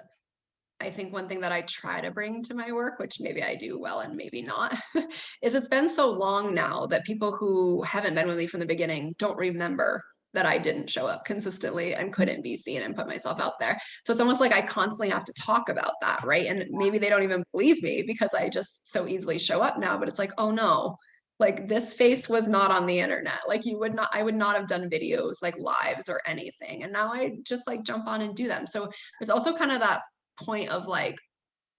I think one thing that I try to bring to my work, which maybe I do well and maybe not, is it's been so long now that people who haven't been with me from the beginning don't remember that I didn't show up consistently and couldn't be seen and put myself out there. So it's almost like I constantly have to talk about that, right? And maybe they don't even believe me because I just so easily show up now, but it's like, oh no, like this face was not on the internet. Like I would not have done videos like lives or anything. And now I just like jump on and do them. So there's also kind of that point of like,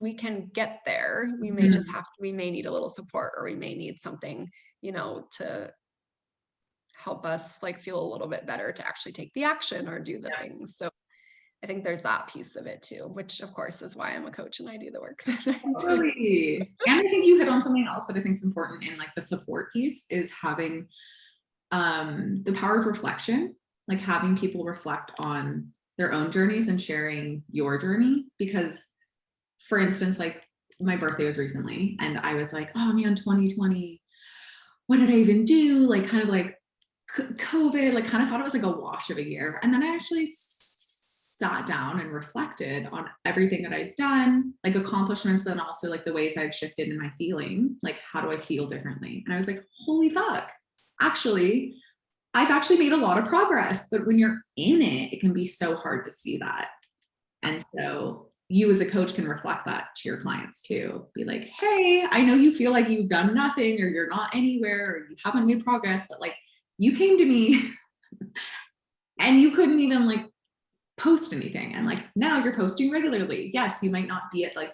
we can get there. We may just we may need a little support or we may need something, to help us like feel a little bit better to actually take the action or do the things. So I think there's that piece of it too, which of course is why I'm a coach and I do the work that I do. Totally. And I think you hit on something else that I think is important in like the support piece is having the power of reflection, like having people reflect on their own journeys and sharing your journey. Because for instance, like my birthday was recently and I was like, oh man, 2020, what did I even do? Like kind of like COVID, like kind of thought it was like a wash of a year. And then I actually sat down and reflected on everything that I'd done, like accomplishments, then also like the ways I'd shifted in my feeling, like how do I feel differently? And I was like, holy fuck, actually, I've actually made a lot of progress. But when you're in it, it can be so hard to see that. And so you as a coach can reflect that to your clients too. Be like, hey, I know you feel like you've done nothing or you're not anywhere or you haven't made progress, but like you came to me and you couldn't even like post anything. And like now you're posting regularly. Yes, you might not be at like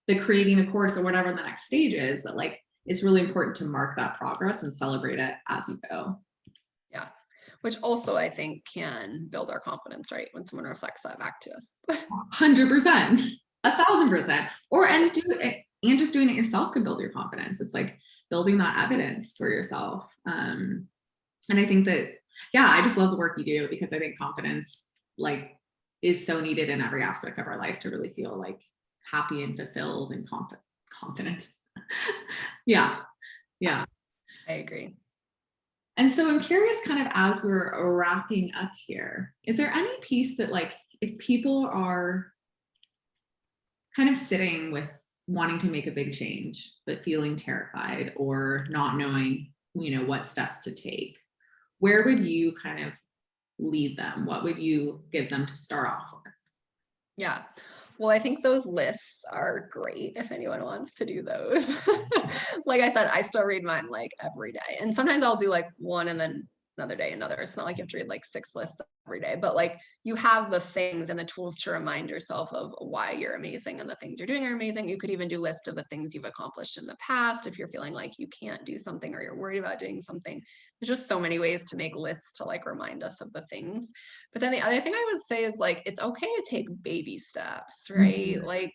the creating a course or whatever the next stage is, but like it's really important to mark that progress and celebrate it as you go. Yeah. Which also I think can build our confidence, right? When someone reflects that back to us. 100%, 1,000%. And do it, and just doing it yourself can build your confidence. It's like building that evidence for yourself. And I think that, yeah, I just love the work you do, because I think confidence like is so needed in every aspect of our life to really feel like happy and fulfilled and confident. Yeah. Yeah. I agree. And so I'm curious, kind of as we're wrapping up here, is there any piece that like, if people are kind of sitting with wanting to make a big change, but feeling terrified or not knowing, what steps to take, where would you kind of lead them? What would you give them to start off with? Yeah. Well, I think those lists are great if anyone wants to do those. Like I said, I still read mine like every day. And sometimes I'll do like one and then another day another. It's not like you have to read like 6 lists every day, but like you have the things and the tools to remind yourself of why you're amazing and the things you're doing are amazing. You could even do a list of the things you've accomplished in the past if you're feeling like you can't do something or you're worried about doing something. There's just so many ways to make lists to like remind us of the things. But then the other thing I would say is like it's okay to take baby steps, right? Mhm. Like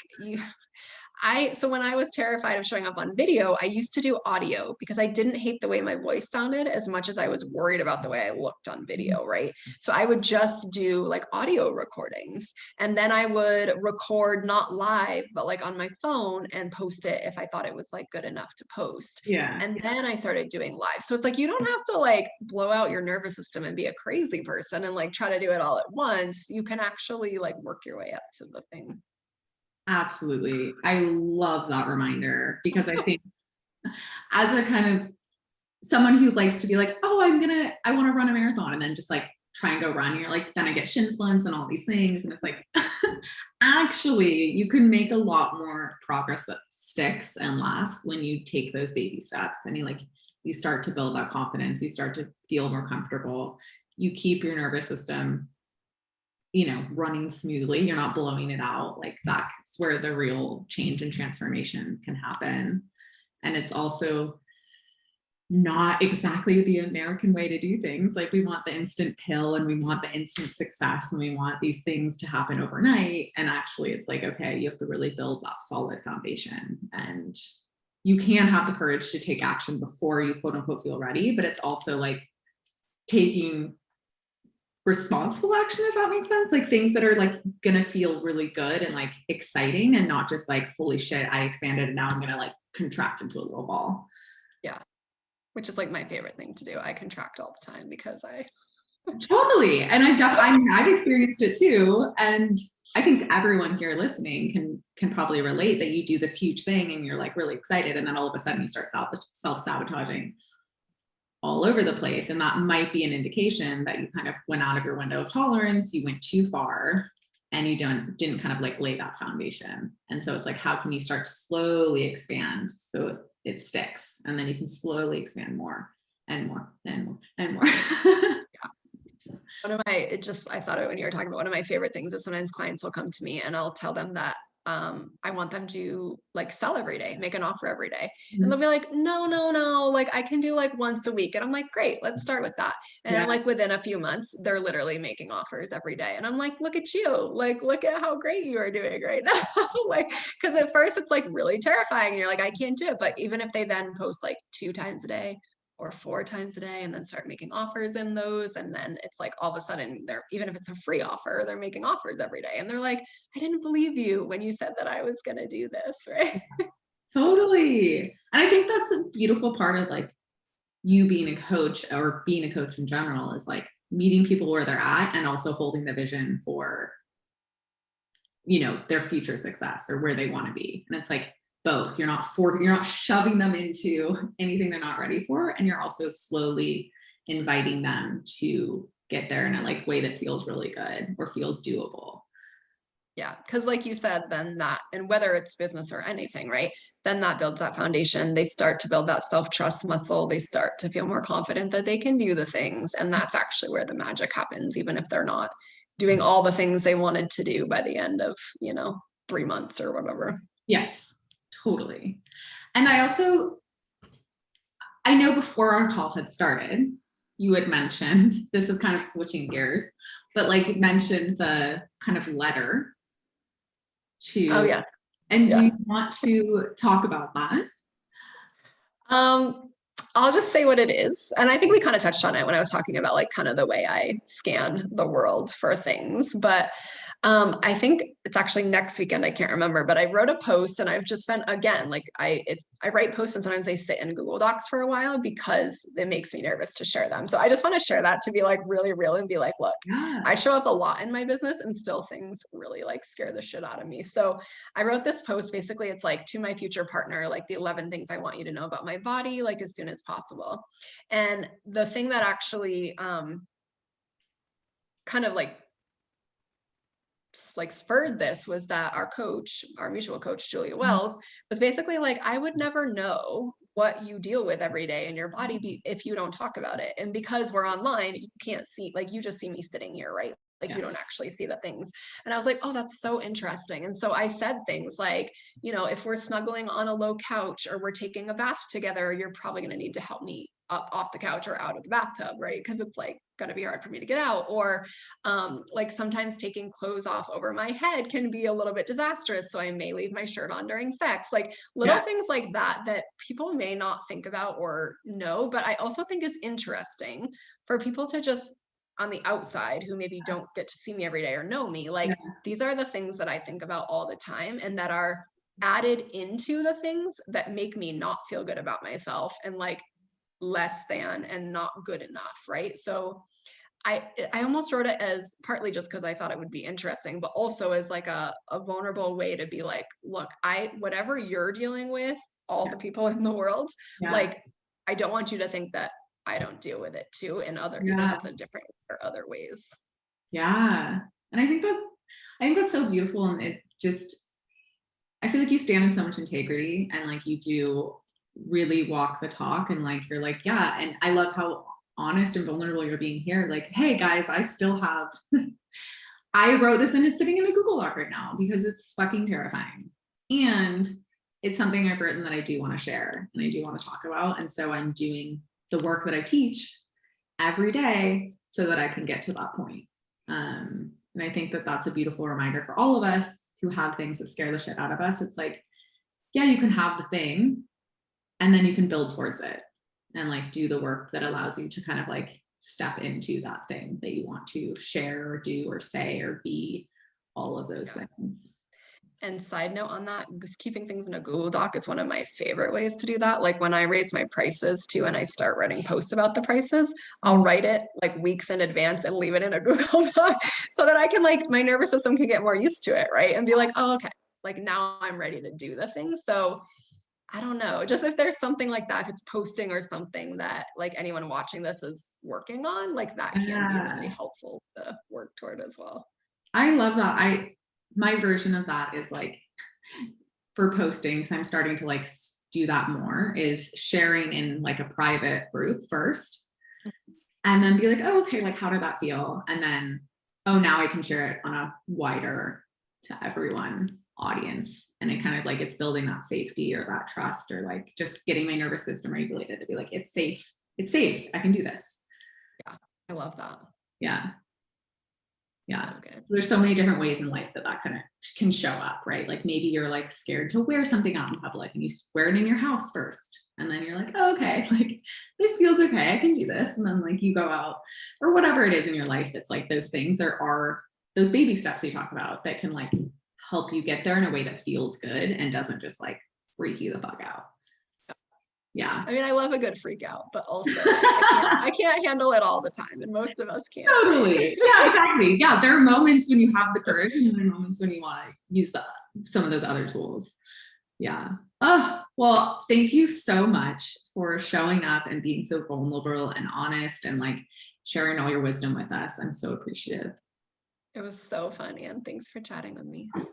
so when I was terrified of showing up on video, I used to do audio because I didn't hate the way my voice sounded as much as I was worried about the way I looked on video, right? So I would just do like audio recordings, and then I would record not live, but like on my phone and post it if I thought it was like good enough to post. Yeah. And then I started doing live. So it's like you don't have to like blow out your nervous system and be a crazy person and like try to do it all at once. You can actually like work your way up to the thing. Absolutely. I love that reminder, because I think as a kind of someone who likes to be like, oh, I want to run a marathon, and then just like try and go run, you're like, then I get shin splints and all these things. And it's like, actually, you can make a lot more progress that sticks and lasts when you take those baby steps and you start to build that confidence, you start to feel more comfortable, you keep your nervous system running smoothly, you're not blowing it out. Like that's where the real change and transformation can happen. And it's also not exactly the American way to do things. Like we want the instant pill and we want the instant success and we want these things to happen overnight. And actually it's like, okay, you have to really build that solid foundation, and you can have the courage to take action before you quote unquote feel ready. But it's also like taking responsible action, if that makes sense, like things that are like gonna feel really good and like exciting, and not just like, holy shit, I expanded and now I'm gonna like contract into a little ball. Yeah. Which is like my favorite thing to do. I contract all the time because I Totally. And I've experienced it too. And I think everyone here listening can probably relate that you do this huge thing and you're like really excited, and then all of a sudden you start self-sabotaging all over the place. And that might be an indication that you kind of went out of your window of tolerance, you went too far, and you didn't kind of like lay that foundation. And so it's like, how can you start to slowly expand so it sticks, and then you can slowly expand more and more and more and more. I thought of it when you were talking about, one of my favorite things is sometimes clients will come to me and I'll tell them that I want them to like sell every day, make an offer every day. And they'll be like, no, like I can do like once a week. And I'm like, great, let's start with that. And Yeah, like within a few months, they're literally making offers every day. And I'm like, look at you, like, look at how great you are doing right now. Like, because at first it's like really terrifying. You're like, I can't do it. But even if they then post like 2 times a day, or 4 times a day, and then start making offers in those. And then it's like all of a sudden even if it's a free offer, they're making offers every day. And they're like, I didn't believe you when you said that I was going to do this. Right. totally. And I think that's a beautiful part of like you being a coach, or being a coach in general, is like meeting people where they're at and also holding the vision for their future success or where they want to be. And it's like both. You're not shoving them into anything they're not ready for, and you're also slowly inviting them to get there in a like way that feels really good or feels doable. Yeah. Cause like you said, then that, and whether it's business or anything, right? Then that builds that foundation. They start to build that self-trust muscle. They start to feel more confident that they can do the things. And that's actually where the magic happens, even if they're not doing all the things they wanted to do by the end of, 3 months or whatever. Yes, totally. And I know before our call had started, you had mentioned, this is kind of switching gears, but like mentioned the kind of letter to, Oh, yes. and Yeah. do you want to talk about that? I'll just say what it is. And I think we kind of touched on it when I was talking about like kind of the way I scan the world for things. But I think it's actually next weekend. I can't remember, but I wrote a post and I've just been, again, like I write posts and sometimes they sit in Google Docs for a while because it makes me nervous to share them. So I just want to share that to be like really real and be like, look, Yeah. I show up a lot in my business and still things really like scare the shit out of me. So I wrote this post. Basically, it's like to my future partner, like the 11 things I want you to know about my body, like as soon as possible. And the thing that actually kind of like spurred this was that our mutual coach, Julia Wells, was basically like, I would never know what you deal with every day in your body if you don't talk about it. And because we're online, you can't see, like, you just see me sitting here, right? Like, Yeah. you don't actually see the things. And I was like, oh, that's so interesting. And so I said things like, if we're snuggling on a low couch or we're taking a bath together, you're probably going to need to help me up off the couch or out of the bathtub, right? Because it's like going to be hard for me to get out. Or like sometimes taking clothes off over my head can be a little bit disastrous. So I may leave my shirt on during sex, like little things like that people may not think about or know. But I also think it's interesting for people to just on the outside who maybe don't get to see me every day or know me, like these are the things that I think about all the time and that are added into the things that make me not feel good about myself and like less than and not good enough, right? So I almost wrote it as partly just because I thought it would be interesting, but also as like a vulnerable way to be like, look, whatever you're dealing with, all the people in the world, like I don't want you to think that I don't deal with it too in even if it's a different or other ways. Yeah. And I think that's so beautiful. And I feel like you stand in so much integrity and like you do really walk the talk and like you're like, yeah. And I love how honest and vulnerable you're being here. Like, hey guys, I still have I wrote this and it's sitting in a Google Doc right now because it's fucking terrifying. And it's something I've written that I do want to share and I do want to talk about. And so I'm doing the work that I teach every day so that I can get to that point. And I think that that's a beautiful reminder for all of us who have things that scare the shit out of us. It's like, yeah, you can have the thing and then you can build towards it and like do the work that allows you to kind of like step into that thing that you want to share or do or say or be, all of those things. And side note on that, just keeping things in a Google Doc is one of my favorite ways to do that. Like when I raise my prices too, and I start writing posts about the prices, I'll write it like weeks in advance and leave it in a Google Doc so that I can like, my nervous system can get more used to it, right? And be like, oh, okay, like now I'm ready to do the thing. So I don't know, just if there's something like that, if it's posting or something that like anyone watching this is working on, like that can be really helpful to work toward as well. I love that. My version of that is like for posting, because I'm starting to like do that more, is sharing in like a private group first and then be like, oh, okay, like how did that feel? And then, oh, now I can share it on a wider to everyone audience. And it kind of like, it's building that safety or that trust or like just getting my nervous system regulated to be like, it's safe. It's safe. I can do this. Yeah, I love that. Yeah. Yeah. Okay. There's so many different ways in life that kind of can show up, right? Like maybe you're like scared to wear something out in public and you wear it in your house first. And then you're like, oh, okay, like this feels okay. I can do this. And then like you go out or whatever it is in your life that's like those things. There are those baby steps we talk about that can like help you get there in a way that feels good and doesn't just like freak you the fuck out. Yeah. I mean, I love a good freak out, but also I can't handle it all the time. And most of us can't. Totally. Yeah, exactly. Yeah. There are moments when you have the courage and there are moments when you want to use some of those other tools. Yeah. Oh, well, thank you so much for showing up and being so vulnerable and honest and like sharing all your wisdom with us. I'm so appreciative. It was so fun, Anne. Thanks for chatting with me.